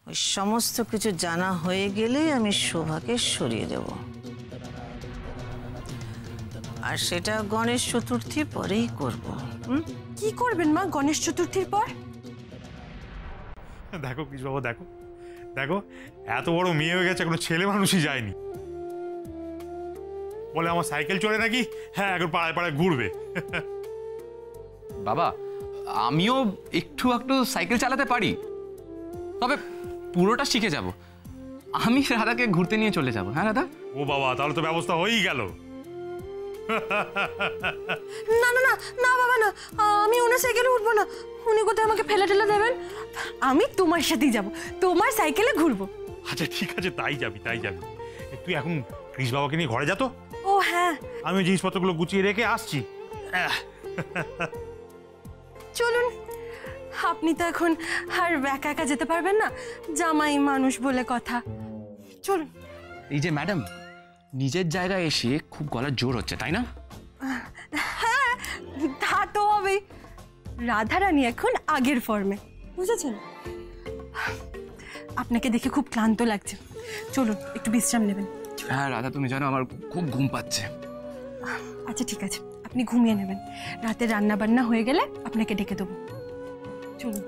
ওই সমস্ত কিছু জানা হয়ে গেলেই আমি শোভাকে সরিয়ে দেব, আর সেটা গণেশ চতুর্থীর পরেই করব। কি করবেন মা গণেশ চতুর্থীর পর? দেখো কৃষ বাবা, দেখো দেখো, এত বড় মেয়ে হয়ে গেছে, কোনো ছেলে মানুষই যায়নি। বলে আমার সাইকেল চলে নাকি, হ্যাঁ এখন পাড়ায় পাড়ায় ঘুরবে। বাবা, আমিও একটু একটু সাইকেল চালাতে পারি, তবে পুরোটা শিখে যাব। আমি রাধাকে ঘুরতে নিয়ে চলে যাব। হ্যাঁ রাধা? ও বাবা, তাহলে তো ব্যবস্থা হয়েই গেল। না না না না বাবা না, আমি ওনার সাইকেলে উঠবো না। উনি কোথায় আমাকে ফেলে ঠেলে দেবেন? আমি তোমার সাথেই যাব, তোমার সাইকেলে ঘুরবো। আচ্ছা ঠিক আছে, তাই যাবি তাই যাবি। তুই এখন কৃষ বাবাকে নিয়ে ঘরে যা তো। ও হ্যাঁ, আমি জিনিসপত্রগুলো গুছিয়ে রেখে আসছি। চলুন। আপনি তো এখন আর একা একা যেতে পারবেন না, জামাই মানুষ বলে কথা। চলুন। এই যে ম্যাডাম, নিজের জায়গায় এসে খুব গলার জোর হচ্ছে, তাই না? হ্যাঁ, তা তো হবেই। রাধারানী এখন আগের ফর্মে, বুঝেছেন? আপনাকে দেখে খুব ক্লান্ত লাগছে, চলুন একটু বিশ্রাম নেবেন। হ্যাঁ রাধা, তুমি জানো আমার খুব ঘুম পাচ্ছে। আচ্ছা ঠিক আছে, আপনি ঘুমিয়ে নেবেন। রাতে রান্না বান্না হয়ে গেলে আপনাকে ডেকে দেবো। চলুন।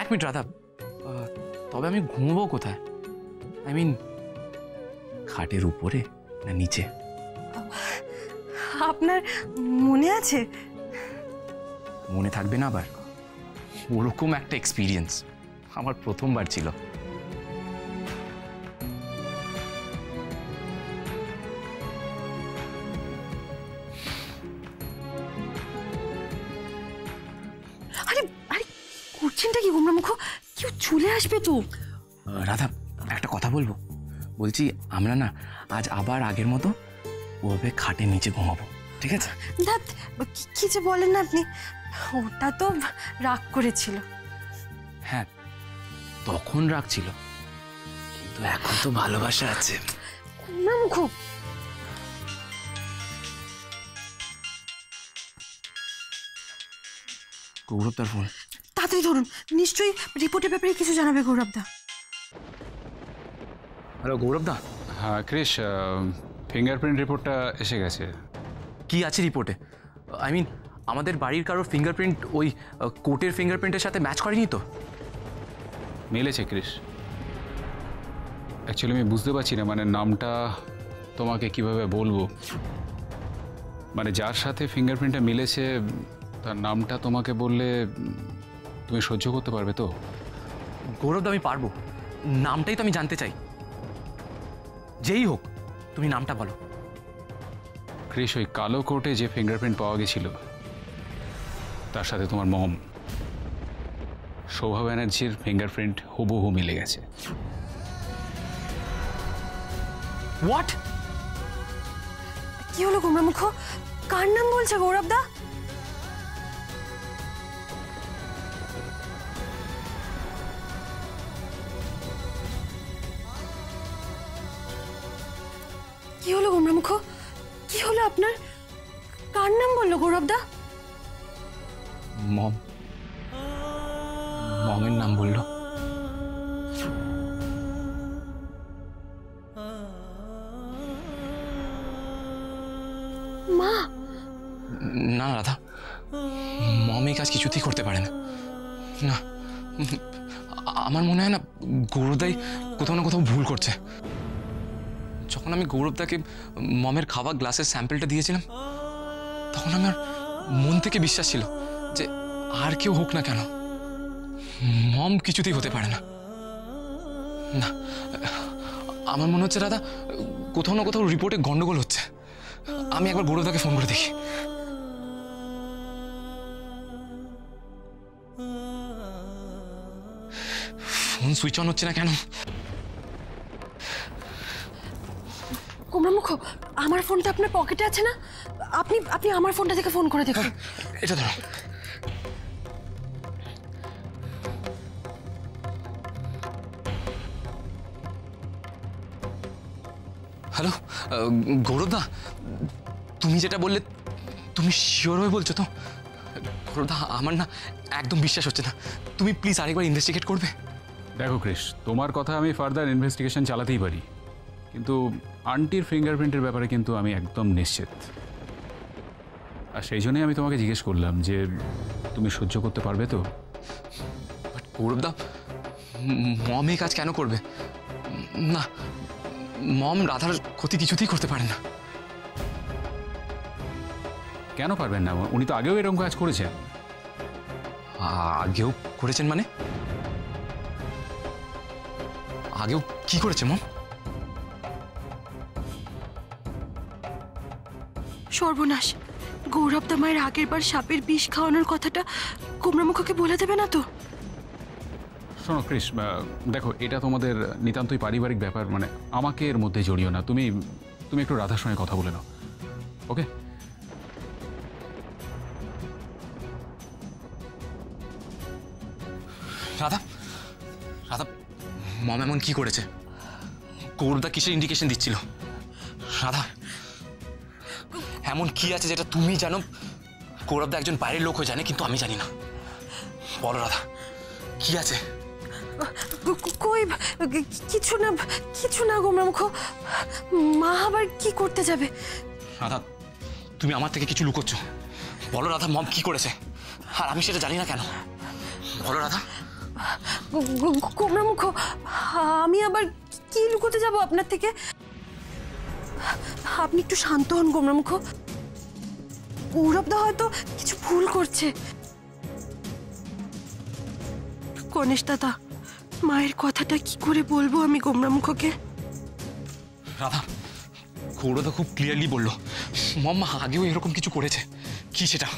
এক মিনিট রাধা, তবে আমি ঘুমবো কোথায়? আই মিন, খাটের উপরে না নিচে? আপনার মনে আছে? মনে থাকবে না আবার? ওরকম একটা এক্সপিরিয়েন্স আমার প্রথমবার ছিল। আরে আরে করছেনটা কি গোমরা মুখ? কেউ চলে আসবে তো। রাধা, একটা কথা বলবো? বলছি আমরা না আজ আবার আগের মতো ওভাবে খাটের নিচে ঘুমাবো, ঠিক আছে? ধ্যাৎ, কি যে বলেন না আপনি। ওটা তো রাগ করেছিল। হ্যাঁ, তখন রাগ ছিল, কিন্তু এখন তো ভালোবাসা আছে। গোমরা মুখ। গৌরবদার ফোন। তাড়াতাড়ি ধরুন, নিশ্চয়ই রিপোর্টের ব্যাপারে কিছু জানাবে গৌরবদা। হ্যালো গৌরবদা। হ্যাঁ ক্রিশ, ফিঙ্গারপ্রিন্ট রিপোর্টটা এসে গেছে। কি আছে রিপোর্টে? আই মিন, আমাদের বাড়ির কারোর ফিঙ্গারপ্রিন্ট ওই কোর্টের ফিঙ্গারপ্রিন্টের সাথে ম্যাচ করেনি তো? মিলেছে ক্রিশ। অ্যাকচুয়ালি আমি বুঝতে পারছি না, মানে নামটা তোমাকে কিভাবে বলবো। মানে যার সাথে ফিঙ্গারপ্রিন্টটা মিলেছে তার নামটা তোমাকে বললে তুমি সহ্য করতে পারবে তো? গৌরবদা, আমি পারবো, নামটাই তো আমি জানতে চাই। যেই হোক, তুমি নামটা বলো। ক্রিশ, ওই কালো কোর্টে যে ফিঙ্গারপ্রিন্ট পাওয়া গেছিল তার সাথে তোমার মম শোভা ব্যানার্জির ফিঙ্গারপ্রিন্ট হুবহু মিলে গেছে। হোয়াট? কি হলো গোমরা মুখ? কার নাম বলছে গৌরবদা? কি হলো গোমরা মুখ? কি হলো আপনার? কার নাম বললো গৌরবদা? মম, মমের নাম বললো। মা? না রাধা, মম এই কাজ কিছুতেই করতে পারে না। না, আমার মনে হয় না গৌরবদাই কোথাও না কোথাও ভুল করছে। যখন আমি গৌরবদাকে মমের খাওয়া গ্লাসের স্যাম্পলটা দিয়েছিলাম, তখন আমার মন থেকে বিশ্বাস ছিল যে আর কেউ হোক না কেন, মম কিছুতেই হতে পারে না। না, আমার মনে হচ্ছে দাদা কোথাও না কোথাও রিপোর্টে গন্ডগোল হচ্ছে। আমি একবার গৌরবদাকে ফোন করে দেখি। ফোন সুইচ অন হচ্ছে না কেন? গোমরা মুখ, আমার ফোনটা আপনার পকেটে আছে না? আপনি আপনি আমার ফোনটা থেকে ফোন করে দেখুন। এটা ধরো। হ্যালো গৌরবদা, তুমি যেটা বললে তুমি শিওর হয়ে বলছো তো? গৌরবদা, আমার না একদম বিশ্বাস হচ্ছে না। তুমি প্লিজ আরেকবার ইনভেস্টিগেট করবে? দেখো ক্রিস, তোমার কথা আমি ফার্দার ইনভেস্টিগেশন চালাতেই পারি, কিন্তু আন্টির ফিঙ্গারপ্রিন্টের ব্যাপারে কিন্তু আমি একদম নিশ্চিত। আর সেই জন্যই আমি তোমাকে জিজ্ঞেস করলাম যে তুমি সহ্য করতে পারবে তো? বাট গৌরবদা, মম এই কাজ কেন করবে? না, মম রাধার ক্ষতি কিছুতেই করতে পারে না। কেন পারবেন না? উনি তো আগেও এরকম কাজ করেছেন। আগেও করেছেন মানে? আগেও কি করেছে মম? সর্বনাশ, গৌরব দা মায়ের আগের বার সাপের বিষ খাওয়ানোর কথাটা কুমড়ামুখকে বলে দেবে না তো? শোনো ক্রিস, দেখো এটা তোমাদের নিতান্তই পারিবারিক ব্যাপার, মানে আমাকে এর মধ্যে জড়িও না। তুমি তুমি একটু রাধার সঙ্গে কথা বলে নাও, ওকে? রাধা, রাধা, মম এমন কি করেছে? গৌরবদা কিসের ইন্ডিকেশন দিচ্ছিল? রাধা, এমন কি আছে যেটা তুমি জানো গৌরবদা একজন বাইরের লোক হয়ে জানে কিন্তু আমি জানি না? বলো রাধা, কি আছে? কই, কিছু না কুমড়ামুখ। মা আবার কি করতে যাবে? রাধা, তুমি আমার থেকে কিছু লুকোচ্ছ। বলো রাধা, মম কি করেছে আর আমি সেটা জানি না কেন? বলো রাধা। কুমড়ামুখ, আমি আবার কি লুকোতে যাব আপনার থেকে? আপনি একটু শান্ত হন কুমড়ামুখ। গৌরবদা হয়তো কিছু ভুল করছে। গণেশ দাদা, মায়ের কথাটা কি করে বলবো আমি কুমড়ামুখকে? রাধা, গৌরবদা খুব ক্লিয়ারলি বললো মম আগেও এরকম কিছু করেছে। কি সেটা?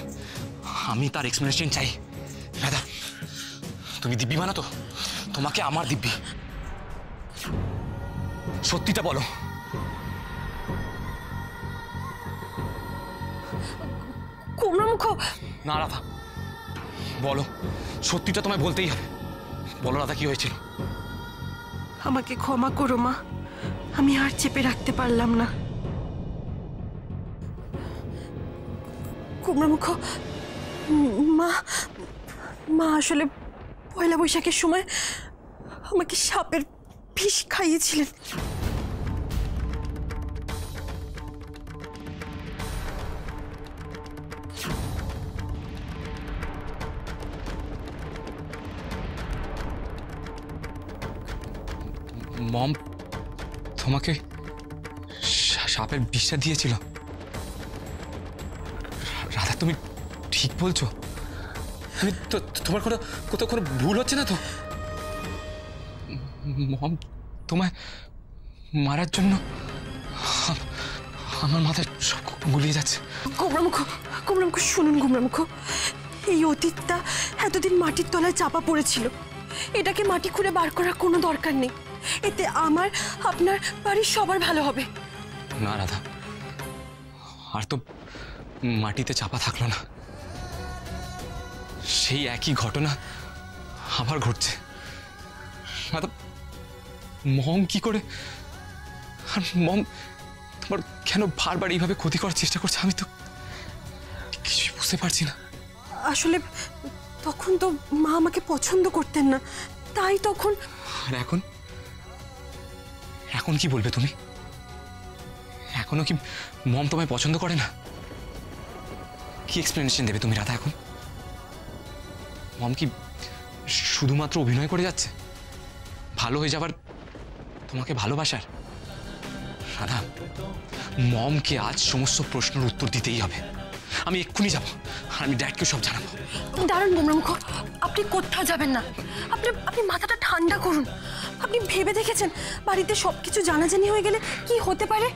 আমি তার এক্সপ্লেনেশন চাই। রাধা, তুমি দিব্যি মানো তো? তোমাকে আমার দিব্যি, সত্যিটা বলো। কুমড়ামুখ, না রাধা, বলো, সত্যিটা তোমায় বলতেই হবে। বলো রাধা, কি হয়েছিল? আমাকে ক্ষমা করো মা, আমি আর চেপে রাখতে পারলাম না। কুমড়ামুখ, মা আসলে পয়লা বৈশাখের সময় আমাকে সাপের বিষ খাইয়েছিলেন। মম তোমাকে সাপের বিষটা দিয়েছিল? রাধা, তুমি ঠিক বলছো? তোমার কোথাও কোনো ভুল হচ্ছে না তো? মম তোমায় মারার জন্য আমার মাথায় সব গুলিয়ে যাচ্ছে। কুমড়ামুখ শুনুন কুমড়ামুখ, এই অতীতটা এতদিন মাটির তলায় চাপা পড়েছিল। এটাকে মাটি খুঁড়ে বার করার কোনো দরকার নেই। এতে আমার, আপনার, বাড়ির সবার ভালো হবে। না রাধা, আর তো মাটিতে চাপা থাকলো না। সেই একই ঘটনা আবার ঘটছে। রাধা, মম কি করে, আর মম তোমার কেন বারবার এইভাবে ক্ষতি করার চেষ্টা করছে? আমি তো কিছুই বুঝতে পারছি না। আসলে তখন তো মা আমাকে পছন্দ করতেন না, তাই তখন। আর এখন এখন কি বলবে তুমি? এখনো কি মম তোমায় পছন্দ করে না? কি এক্সপ্লেনেশন দেবে তুমি রাধা এখন? মম কি শুধুমাত্র অভিনয় করে যাচ্ছে ভালো হয়ে যাবার, তোমাকে ভালোবাসার? রাধা, মমকে আজ সমস্ত প্রশ্নের উত্তর দিতেই হবে। আমি এক্ষুনি যাব আর আমি ড্যাডকে সব জানাবো। দারুণ কুমড়ামুখ, আপনি কোথাও যাবেন না। আপনি মাথাটা ঠান্ডা করুন। আপনি ভেবে দেখেছেন বাড়িতে সবকিছু জানাজানি হয়ে গেলে কি হতে পারে?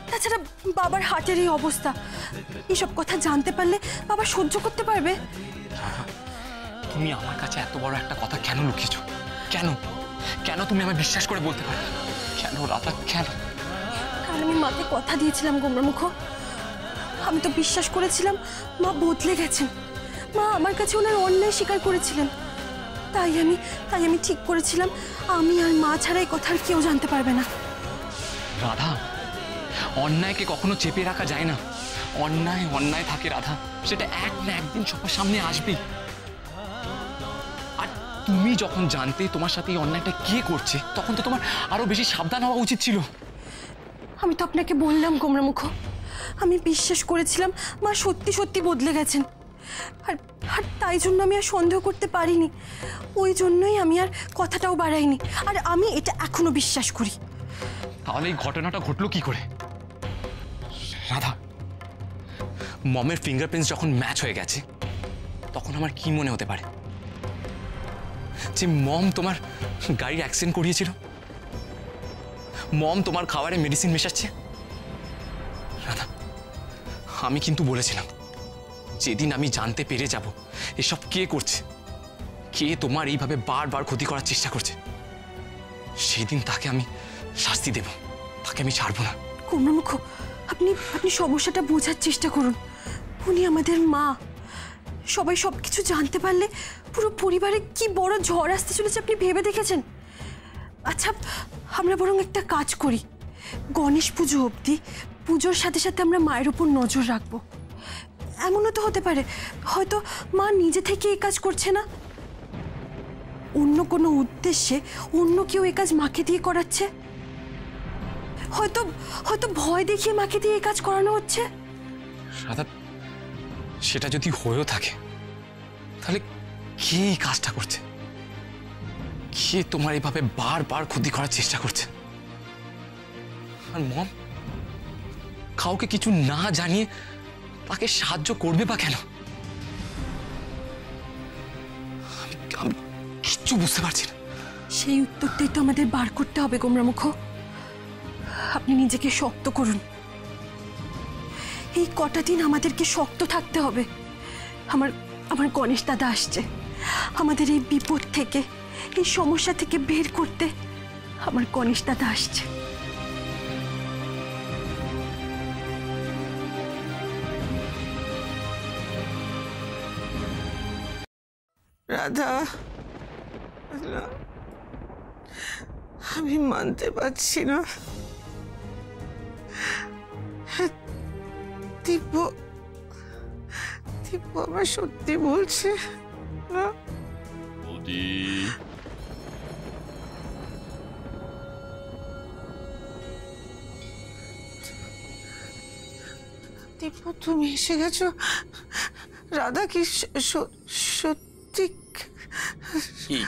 তাছাড়া বাবার হার্টের এই অবস্থা, এসব কথা জানতে পারলে বাবা সহ্য করতে পারবে? তুমি আমার কাছে এত বড় একটা কথা কেন লুকিয়েছো? কেন কেন তুমি আমায় বিশ্বাস করে বলতে পারো? কেন রাধা, কেন? কারণ আমি মাকে কথা দিয়েছিলাম কুমড়ামুখ। আমি তো বিশ্বাস করেছিলাম মা বদলে গেছেন। মা আমার কাছে ওনার অন্যায় স্বীকার করেছিলেন। তাই আমি ঠিক করেছিলাম আমি আর মা ছাড়া এই কথা আর কেউ জানতে পারবে না। রাধা, অন্যায়কে কখনো চেপে রাখা যায় না। অন্যায় অন্যায় থাকে রাধা, সেটা এক না একদিন সবার সামনে আসবেই। আর তুমি যখন জানতে তোমার সাথে এই অন্যায়টা কে করছে, তখন তো তোমার আরো বেশি সাবধান হওয়া উচিত ছিল। আমি তো আপনাকে বললাম গোমরামুখ, আমি বিশ্বাস করেছিলাম মা সত্যি সত্যি বদলে গেছেন, আর আর তাই জন্য আমি আর সন্দেহ করতে পারিনি। ওই জন্যই আমি আর কথাটাও বাড়াইনি, আর আমি এটা এখনো বিশ্বাস করি। তাহলে এই ঘটনাটা ঘটলো কি করে? রাধা, মমের ফিঙ্গারপ্রিন্টস যখন ম্যাচ হয়ে গেছে, তখন আমার কি মনে হতে পারে? যে মম তোমার গাড়ির অ্যাক্সিডেন্ট করিয়েছিল, মম তোমার খাবারে মেডিসিন মেশাচ্ছে। রাধা, আমি কিন্তু বলেছিলাম যেদিন আমি জানতে পেরে যাব এসব কে করছে, কে তোমার এইভাবে বারবার ক্ষতি করার চেষ্টা করছে, সেদিন তাকে আমি শাস্তি দেব, তাকে আমি ছাড়বো না। গোমরামুখ, আপনি আপনি সমস্যাটা বোঝার চেষ্টা করুন। উনি আমাদের মা, সবাই সবকিছু জানতে পারলে পুরো পরিবারে কি বড় ঝড় আসতে চলেছে আপনি ভেবে দেখেছেন? আচ্ছা, আমরা বরং একটা কাজ করি, গণেশ পুজো অবধি পুজোর সাথে সাথে আমরা মায়ের উপর নজর রাখবো। এমনও তো হতে পারে হয়তো মা নিজে থেকে এই কাজ করছে না, অন্য কোনো উদ্দেশ্যে অন্য কেউ এই কাজ মাকে দিয়ে করাচ্ছে। হয়তো হয়তো ভয় দেখিয়ে মাকে দিয়ে এই কাজ করানো হচ্ছে। রাধা, সেটা যদি হয়েও থাকে, তাহলে কে এই কাজটা করছে? কে তোমার এইভাবে বারবার ক্ষতি করার চেষ্টা করছে? আর মম কাউকে কিছু না জানিয়ে তাকে সাহায্য করবে বা কেন? আমি কিচ্ছু বুঝতে পারছি না। সেই উত্তরটাই তো আমাদের বার করতে হবে গোমরামুখ। আপনি নিজেকে শক্ত করুন, এই কটা দিন আমাদেরকে শক্ত থাকতে হবে। আমার আমার গণেশ দাদা আসছে, আমাদের এই বিপদ থেকে, এই সমস্যা থেকে বের করতে আমার গণেশ দাদা আসছে। রাধা, আমি মানতে পারছি না। দিব্য দিব্য আমার সত্যি বলছে না। দিব্য, তুমি এসে গেছো? রাধা কি সত্যি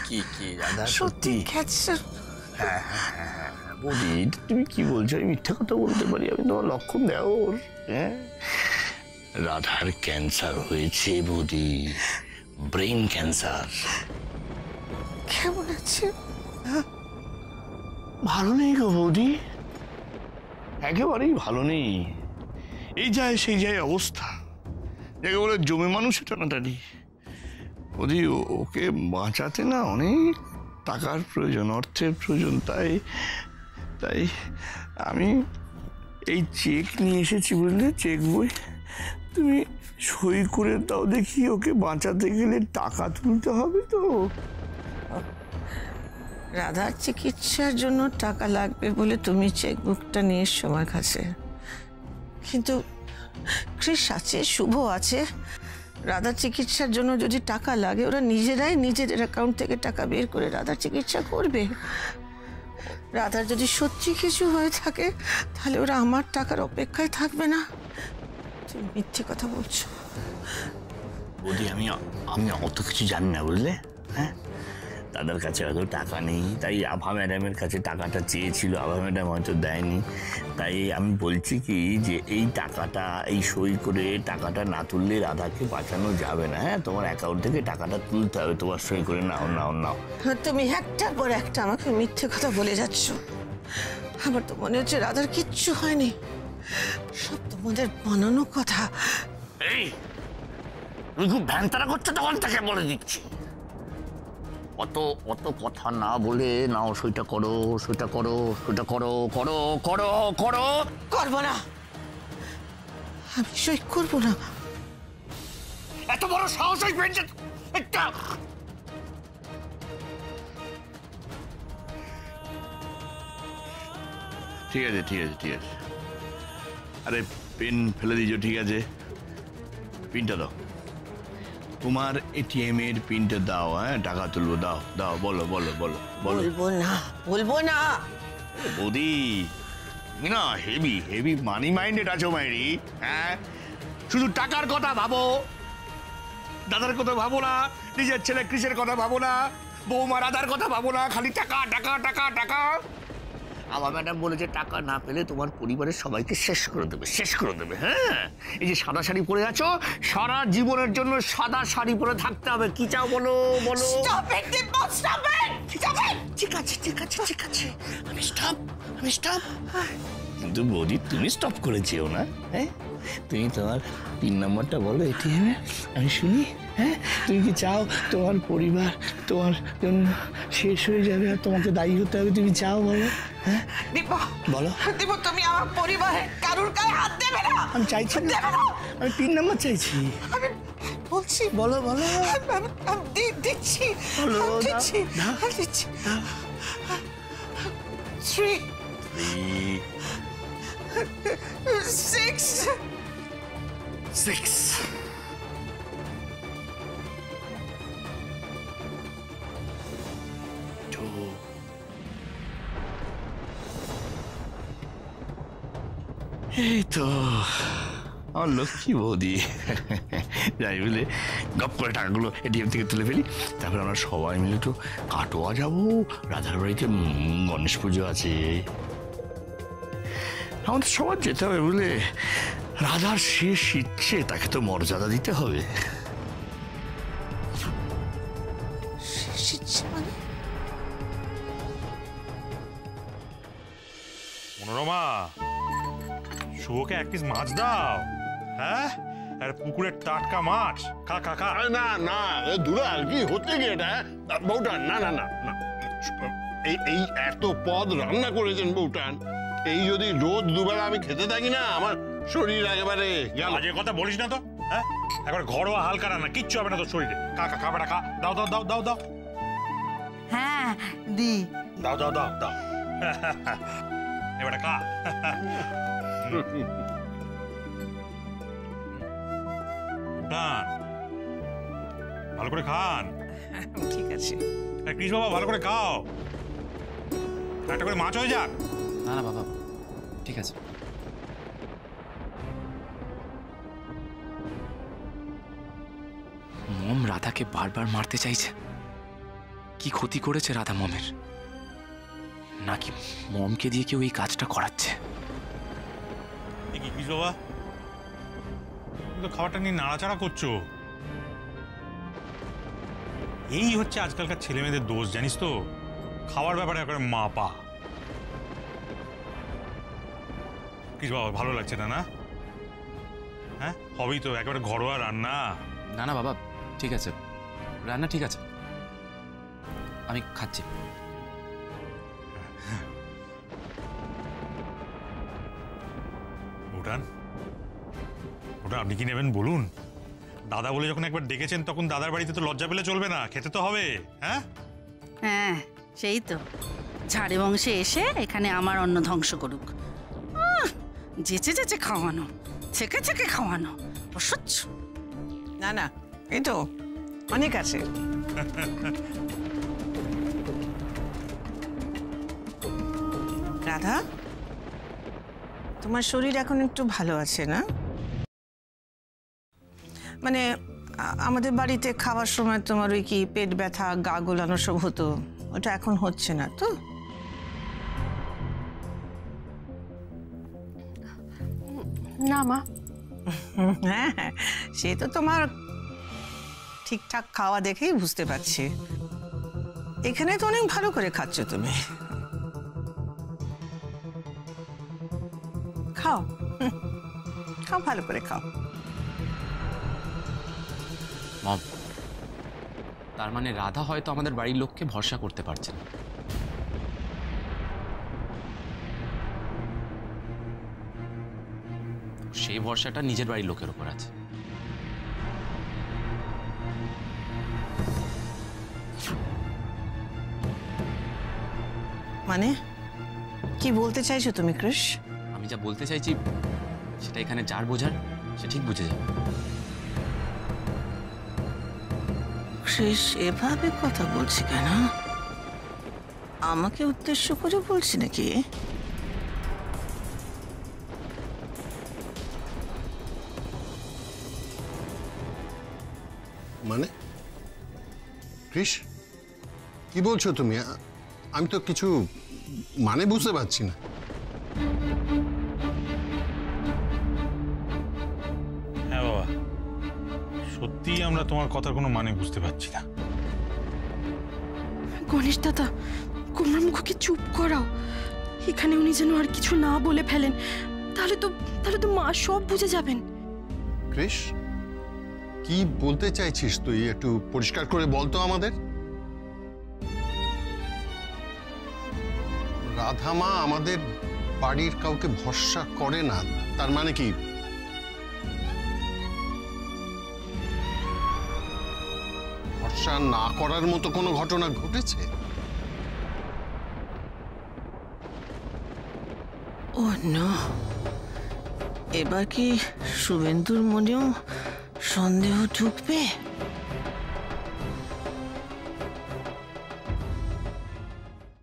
কি রাধা সত্যি ক্যান্সার? বৌদি, তুমি কি বলছো? আমি মিথ্যা কথা বলতে পারি? আমি তোমার লক্ষণ দেওর। হ্যাঁ, রাধার ক্যান্সার হয়েছে বৌদি, ব্রেন ক্যান্সার। কেমন আছে? ভালো নেই গো বৌদি, একেবারেই ভালো নেই। এই যায় সেই যায় অবস্থা, যাকে বলে জমে মানুষের টানাটানি। বৌদি, ওকে বাঁচাতে না অনেক টাকার প্রয়োজন, অর্থের প্রয়োজন। তাই তাই আমি এই চেক নিয়ে এসেছি, বুঝলে, চেক বই। তুমি সই করে দাও দেখি, ওকে বাঁচাতে গেলে টাকা তুলতে হবে তো। রাধার চিকিৎসার জন্য টাকা লাগবে বলে তুমি চেকবুকটা নিয়ে এসছো আমার কাছে, কিন্তু ক্রিস আছে, শুভ আছে। রাধার চিকিৎসার জন্য যদি টাকা লাগে, ওরা নিজেরাই নিজেদের অ্যাকাউন্ট থেকে টাকা বের করে রাধার চিকিৎসা করবে। রাধার যদি সত্যি কিছু হয়ে থাকে, তাহলে ওরা আমার টাকার অপেক্ষায় থাকবে না। তুমি মিথ্যে কথা বলছো। বৌদি, আমি অত কিছু জানি না, বুঝলে। হ্যাঁ, দাদার কাছে হয়তো টাকা নেই, তাই আভা ম্যাডামের কাছে টাকাটা চেয়েছিল, আভা ম্যাডাম হয়তো দেয়নি। তাই আমি বলছি কি, যে এই টাকাটা, এই সই করে টাকাটা না তুললে রাধাকে বাঁচানো যাবে না। হ্যাঁ, তোমার অ্যাকাউন্ট থেকে টাকাটা তুলতে হবে, তোমার সই করে নাও নাও নাও। তুমি একটার পর একটা আমাকে মিথ্যে কথা বলে যাচ্ছ। আমার তো মনে হচ্ছে রাধার কিচ্ছু হয়নি, সব তোমাদের বানানো কথা। এই, তুমি খুব ভ্যানতারা করছো, তখন তাকে বলে দিচ্ছি। অত কথা না বলে নাও, সইটা করো, সইটা করো, সইটা করো, করো করো করো। করবো না, আমি সই করবো না। এত বড় সাহস ওই বেঞ্চে একটা। ঠিক আছে ঠিক আছে ঠিক আছে, আরে পেন ফেলে দিয়েছো, ঠিক আছে, পিনটা দাও। তোমার এটিএম এর পিনটা দাও, হ্যাঁ টাকা তুলবো, দাও দাও, বলো বলো বলো বলো। বলবো না। বৌদি তুমি না হেভি হেভি মানি মাইন্ডেড আছো মাইরি, হ্যাঁ শুধু টাকার কথা ভাবো, দাদার কথা ভাবো না, নিজের ছেলে কৃষের কথা ভাবো না, বৌমা রাধার কথা ভাবো না, খালি টাকা টাকা টাকা টাকা। আমার ম্যাডাম বলেছে টাকা না পেলে তোমার পরিবারের সবাইকে শেষ করে দেবে, শেষ করে দেবে। হ্যাঁ এই যে সাদা শাড়ি পরে আছো, সারা জীবনের জন্য সাদা শাড়ি পরে থাকতে হবে। কি চাও বলো বলো। ঠিক আছে ঠিক আছে ঠিক আছে, আমি স্টপ। কিন্তু বৌদি তুমি স্টপ করে যেও না, হ্যাঁ তুমি তোমার পিন নাম্বারটা বলো এটিএম এ, আমি শুনি। হ্যাঁ তুমি কি চাও তোমার পরিবার তোমার জন্য শেষ হয়ে যাবে আর তোমাকে দায়ী হতে হবে? তুমি চাও বলো? হ্যাঁ বলো। তুমি আমার পরিবারের কারুর গায়ে হাত দেবে না। আমি চাইছি না, আমি পিন নাম্বার চাইছি। আমি বলছি, বলো বলো। আমি দিচ্ছি, বলো, দিচ্ছি, দাও। দিচ্ছি। 3 6 এই তো আমার লক্ষ্মী বৌদি। যাই বলে গপ করে টাকাগুলো এটিএম থেকে তুলে ফেলি, তারপরে আমরা সবাই মিলে একটু কাটোয়া যাবো। রাধার বাড়িতে গণেশ পুজো আছে, আমাদের সবার যেতে হবে বলে। রাধার শেষ ইচ্ছে, তাকে তো মর্যাদা দিতে হবে। শেষ ইচ্ছে মানে? মনোরমা, শুভকে এক পিস মাছ দাও। হ্যাঁ আর পুকুরের টাটকা মাছ, খা খা খা। না না দুলাল, কি হচ্ছে কি এটা? বউটান, না না না না, এই এত পদ রান্না করেছেন বউটান, এই যদি রোজ দুবেলা আমি খেতে থাকি না, আমার শরীর একেবারে গেল। আজে কথা বলিস না তো, হ্যাঁ একবার ঘরোয়া হালকা রান্না, কিচ্ছু হবে না তোর শরীরে। খা খা খা বেটা খা, দাও দাও দাও দাও দাও। হ্যাঁ দি, দাও দাও দাও দাও। এবারে খা। খান, ভালো করে খান। ঠিক আছে। কৃষ্ণ বাবা ভালো করে খাও, একটা করে মাছ হয়ে যাক। না না বাবা, ঠিক আছে। মম রাধাকে বারবার মারতে চাইছে। কি ক্ষতি করেছে রাধা মমের? নাকি মমকে দিয়ে কেউ এই কাজটা করাচ্ছে? কি কৃষ্ণ বাবা, তুমি তো খাবারটা নিয়ে নাড়াচাড়া করছো। এই হচ্ছে আজকালকার ছেলে মেয়েদের দোষ, জানিস তো, খাওয়ার ব্যাপারে একেবারে মাপা। কৃষ্ণ বাবা ভালো লাগছে না? না হ্যাঁ হবেই তো, একেবারে ঘরোয়া রান্না। না না বাবা, ঠিক আছে, রান্না ঠিক আছে, আমি খাচ্ছি। ভুটান, ভুটান আপনি কি নেবেন বলুন? দাদা বলে যখন একবার ডেকেছেন, তখন দাদার বাড়িতে তো লজ্জা পেলে চলবে না, খেতে তো হবে। হ্যাঁ হ্যাঁ সেই তো, ঝাড়ে বংশে এসে এখানে আমার অন্ন ধ্বংস করুক। যেচে যেচে খাওয়ানো, ছেকে ছেকে খাওয়ানো, অসহ্য। না না, এই তো অনেক আছে। রাধা, তোমার শরীর এখন একটু ভালো আছে না? মানে আমাদের বাড়িতে খাওয়ার সময় তোমার ওই কি পেট ব্যথা, গা গোলানো সব হতো, ওটা এখন হচ্ছে না তো? না মা। হ্যাঁ সে তো তোমার ঠিকঠাক খাওয়া দেখেই বুঝতে পারছি। এখানে তো অনেক ভালো করে খাচ্ছ তুমি। খাও, খাও, ভালো করে খাও। মম, তার মানে রাধা হয়তো আমাদের বাড়ির লোককে ভরসা করতে পারছে না। সেই ভরসাটা নিজের বাড়ির লোকের উপর আছে। মানে কি বলতে চাইছো তুমি কৃষ? আমি যা বলতে চাইছি সেটা এখানে যার বোঝার সে ঠিক বুঝে যাবে। ক্রিস এভাবে কথা বলছে কেন? আমাকে উদ্দেশ্য করে বলছি নাকি? মানে ক্রিস, কি বলছো তুমি? আমি তো কিছু মানে বুঝতে পারছি না। হ্যাঁ বাবা, সত্যি আমরা তোমার কথার কোনো মানে বুঝতে পারছি না। গণেশ দাদা, কোমর মুখকে চুপ করাও। এখানে উনি যেন আর কিছু না বলে ফেলেন, তাহলে তো মা সব বুঝে যাবেন। ক্রিস, কি বলতে চাইছিস তুই? একটু পরিষ্কার করে বলতো আমাদের। রাধা মা আমাদের বাড়ির কাউকে ভরসা করে না, তার মানে কি? ভরসা না করার মতো কোনো ঘটনা ঘটেছে? ও নো, এবার কি শুভেন্দুর মনেও সন্দেহ ঢুকবে?